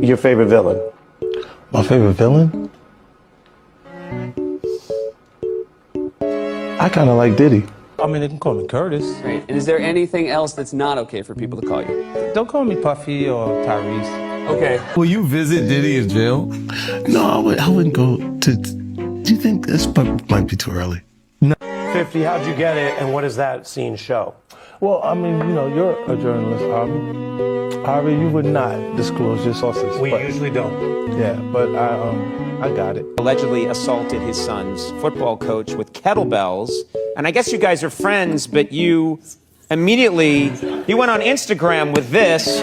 Your favorite villain? My favorite villain? I kind of like Diddy. I mean, they can call me Curtis. Great. And is there anything else that's not okay for people to call you? Don't call me Puffy or Tyrese. Okay. Will you visit Diddy in jail? No, I wouldn't go to. Do you think this might be too early? No. 50, how'd you get it, and what does that scene show? Well, I mean, you know, you're a journalist, Harvey. Harvey, you would not disclose your sources. We usually don't. Yeah, but I got it. Allegedly assaulted his son's football coach with kettlebells. And I guess you guys are friends, but you went on Instagram with this.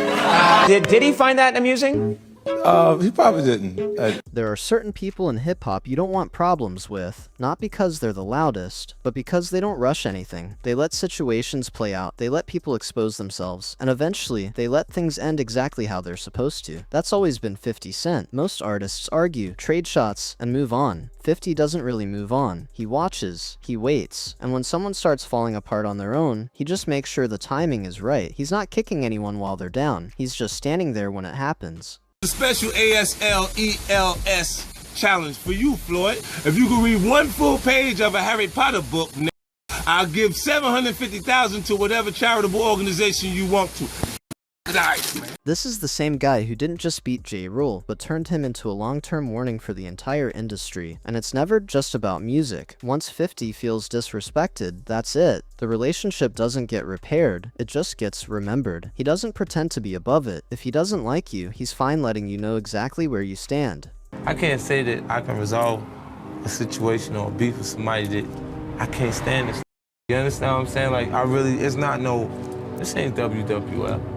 Did he find that amusing? He probably didn't. There are certain people in hip-hop you don't want problems with, not because they're the loudest, but because they don't rush anything. They let situations play out, they let people expose themselves, and eventually, they let things end exactly how they're supposed to. That's always been 50 Cent. Most artists argue, trade shots, and move on. 50 doesn't really move on. He watches, he waits, and when someone starts falling apart on their own, he just makes sure the timing is right. He's not kicking anyone while they're down. He's just standing there when it happens. The special ASLELS challenge for you, Floyd. If you can read one full page of a Harry Potter book, I'll give $750,000 to whatever charitable organization you want to. Nice, man. This is the same guy who didn't just beat J. Rule, but turned him into a long-term warning for the entire industry. And it's never just about music. Once 50 feels disrespected, that's it. The relationship doesn't get repaired, it just gets remembered. He doesn't pretend to be above it. If he doesn't like you, he's fine letting you know exactly where you stand. I can't say that I can resolve a situation or a beef with somebody that I can't stand this. You understand what I'm saying? Like, this ain't WWF.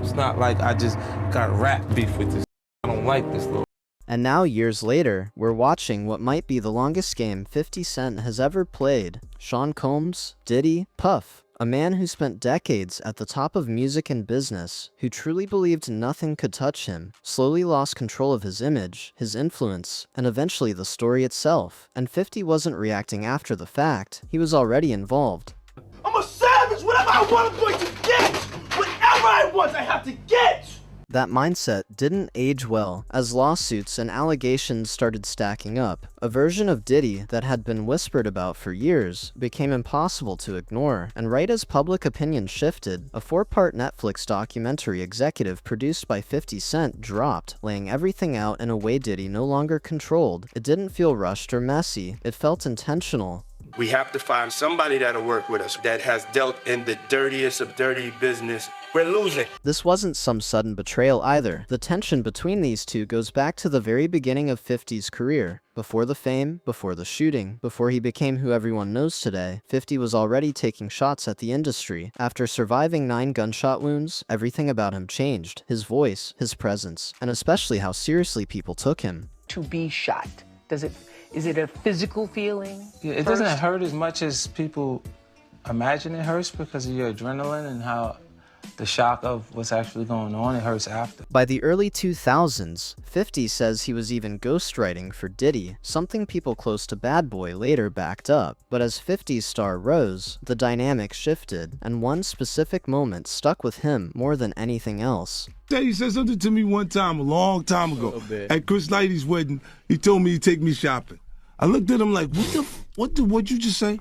It's not like I just got rap beef with this. I don't like this little. And now, years later, we're watching what might be the longest game 50 Cent has ever played. Sean Combs, Diddy, Puff. A man who spent decades at the top of music and business, who truly believed nothing could touch him, slowly lost control of his image, his influence, and eventually the story itself. And 50 wasn't reacting after the fact, he was already involved. I'm a savage! Whatever I want, I'm going to get! Whatever I want, I have to get! That mindset didn't age well, as lawsuits and allegations started stacking up. A version of Diddy that had been whispered about for years became impossible to ignore, and right as public opinion shifted, a 4-part Netflix documentary executive produced by 50 Cent dropped, laying everything out in a way Diddy no longer controlled. It didn't feel rushed or messy, it felt intentional. We have to find somebody that'll work with us that has dealt in the dirtiest of dirty business. We're losing. This wasn't some sudden betrayal either. The tension between these two goes back to the very beginning of 50's career. Before the fame, before the shooting, before he became who everyone knows today, 50 was already taking shots at the industry. After surviving 9 gunshot wounds, everything about him changed. His voice, his presence, and especially how seriously people took him. To be shot, is it a physical feeling? Yeah, it doesn't hurt as much as people imagine it hurts because of your adrenaline and how the shock of what's actually going on, it hurts after. By the early 2000s, 50 says he was even ghostwriting for Diddy, something people close to Bad Boy later backed up. But as 50's star rose, the dynamic shifted, and one specific moment stuck with him more than anything else. He said something to me one time, a long time ago, at Chris Lighty's wedding. He told me he'd take me shopping. I looked at him like, what'd you just say?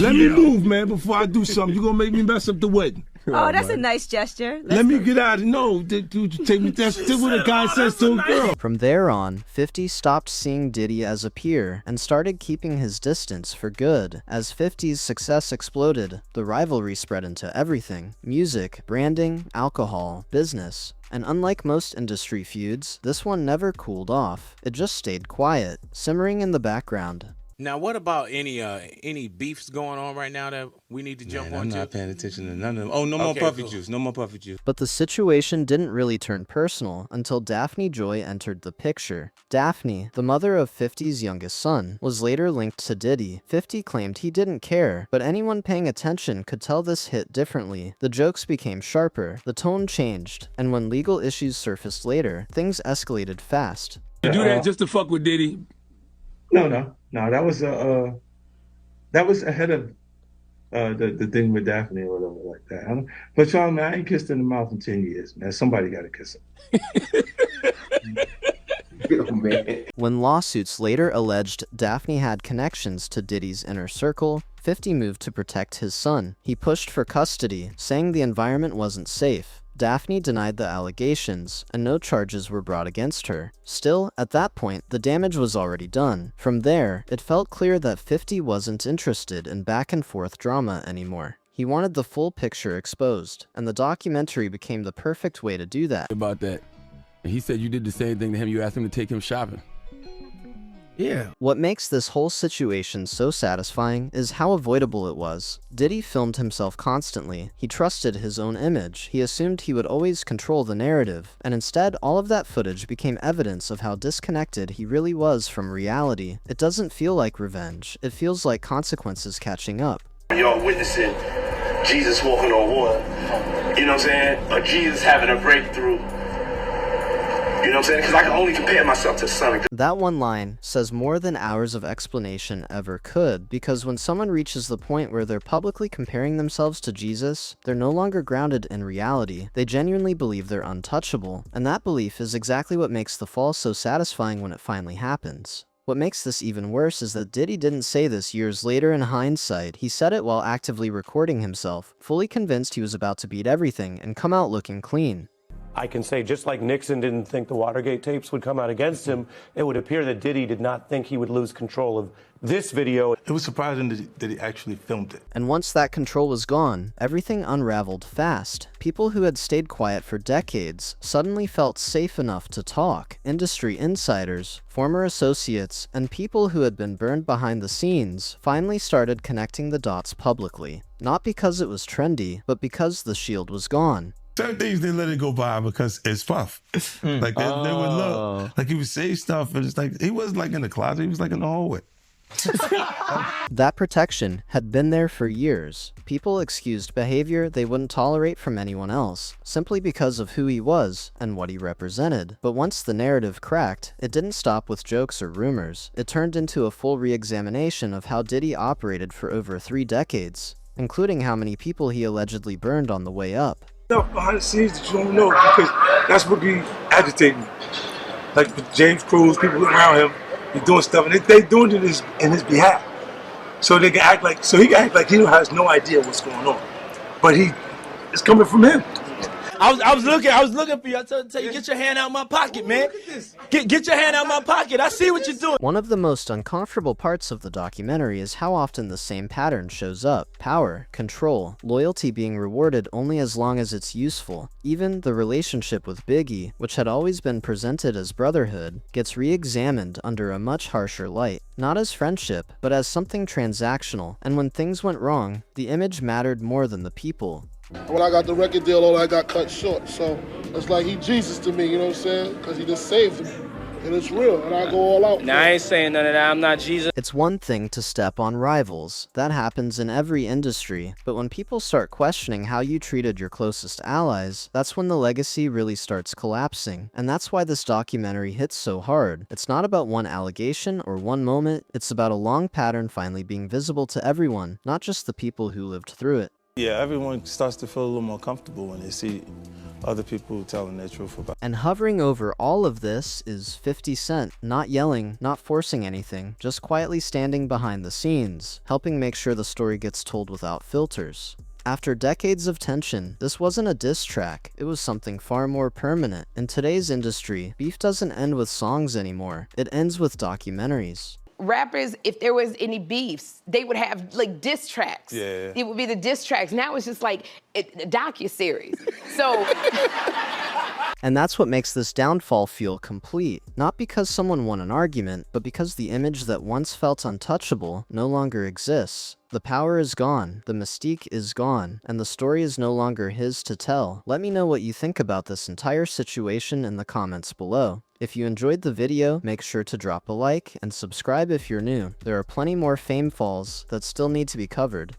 Let me move, man, before I do something. You're gonna make me mess up the wedding. Oh, that's a nice gesture. Let me get out of no, take me. That's what a guy says to a girl. From there on, 50 stopped seeing Diddy as a peer and started keeping his distance for good. As 50's success exploded, the rivalry spread into everything: music, branding, alcohol, business. And unlike most industry feuds, this one never cooled off. It just stayed quiet, simmering in the background. Now, what about any beefs going on right now that we need to jump on? I'm not paying attention to none of them. Oh, no more puffy juice. No more puffy juice. But the situation didn't really turn personal until Daphne Joy entered the picture. Daphne, the mother of 50's youngest son, was later linked to Diddy. 50 claimed he didn't care, but anyone paying attention could tell this hit differently. The jokes became sharper, the tone changed, and when legal issues surfaced later, things escalated fast. You do that just to fuck with Diddy? No. That was ahead of the thing with Daphne or whatever like that. But y'all, man, I ain't kissed in the mouth in 10 years, man. Somebody got to kiss him. man. When lawsuits later alleged Daphne had connections to Diddy's inner circle, 50 moved to protect his son. He pushed for custody, saying the environment wasn't safe. Daphne denied the allegations, and no charges were brought against her. Still, at that point, the damage was already done. From there, it felt clear that 50 wasn't interested in back-and-forth drama anymore. He wanted the full picture exposed, and the documentary became the perfect way to do that. About that. And he said you did the same thing to him. You asked him to take him shopping. Yeah. What makes this whole situation so satisfying is how avoidable it was. Diddy filmed himself constantly. He trusted his own image. He assumed he would always control the narrative, and instead all of that footage became evidence of how disconnected he really was from reality. It doesn't feel like revenge. It feels like consequences catching up. Y'all witnessing Jesus walking on water, you know what I'm saying? Or Jesus having a breakthrough. You know what I'm saying? Because I can only compare myself to Sonic. That one line says more than hours of explanation ever could, because when someone reaches the point where they're publicly comparing themselves to Jesus, they're no longer grounded in reality. They genuinely believe they're untouchable, and that belief is exactly what makes the fall so satisfying when it finally happens. What makes this even worse is that Diddy didn't say this years later in hindsight. He said it while actively recording himself, fully convinced he was about to beat everything and come out looking clean. I can say, just like Nixon didn't think the Watergate tapes would come out against him, it would appear that Diddy did not think he would lose control of this video. It was surprising that he actually filmed it. And once that control was gone, everything unraveled fast. People who had stayed quiet for decades suddenly felt safe enough to talk. Industry insiders, former associates, and people who had been burned behind the scenes finally started connecting the dots publicly. Not because it was trendy, but because the shield was gone. Certain things they let it go by because it's Puff. Like they would look like he would say stuff, and it's like he wasn't like in the closet; he was like in the hallway. That protection had been there for years. People excused behavior they wouldn't tolerate from anyone else, simply because of who he was and what he represented. But once the narrative cracked, it didn't stop with jokes or rumors. It turned into a full re-examination of how Diddy operated for over 3 decades, including how many people he allegedly burned on the way up. Stuff behind the scenes that you don't know, because that's what be agitating. Like with James Cruz, people around him, they doing stuff, and they doing it in his behalf. So they can act like, so he can act like he has no idea what's going on, but it's coming from him. I was looking for you. I tell you, get your hand out my pocket, man. Get your hand out my pocket. I see what you're doing. One of the most uncomfortable parts of the documentary is how often the same pattern shows up. Power, control, loyalty being rewarded only as long as it's useful. Even the relationship with Biggie, which had always been presented as brotherhood, gets re-examined under a much harsher light. Not as friendship, but as something transactional. And when things went wrong, the image mattered more than the people. When I got the record deal, all I got cut short. So it's like he Jesus to me, you know what I'm saying? Because he just saved me. And it's real, and I go all out. Nah, I ain't saying none of that. I'm not Jesus. It's one thing to step on rivals. That happens in every industry. But when people start questioning how you treated your closest allies, that's when the legacy really starts collapsing. And that's why this documentary hits so hard. It's not about one allegation or one moment. It's about a long pattern finally being visible to everyone, not just the people who lived through it. Yeah, everyone starts to feel a little more comfortable when they see other people telling their truth about it. And hovering over all of this is 50 Cent, not yelling, not forcing anything, just quietly standing behind the scenes, helping make sure the story gets told without filters. After decades of tension, this wasn't a diss track, it was something far more permanent. In today's industry, beef doesn't end with songs anymore, it ends with documentaries. Rappers, if there was any beefs, they would have like diss tracks. Yeah. It would be the diss tracks. Now it's just like a docuseries. So. And that's what makes this downfall feel complete. Not because someone won an argument, but because the image that once felt untouchable no longer exists. The power is gone, the mystique is gone, and the story is no longer his to tell. Let me know what you think about this entire situation in the comments below. If you enjoyed the video, make sure to drop a like and subscribe if you're new. There are plenty more fame falls that still need to be covered.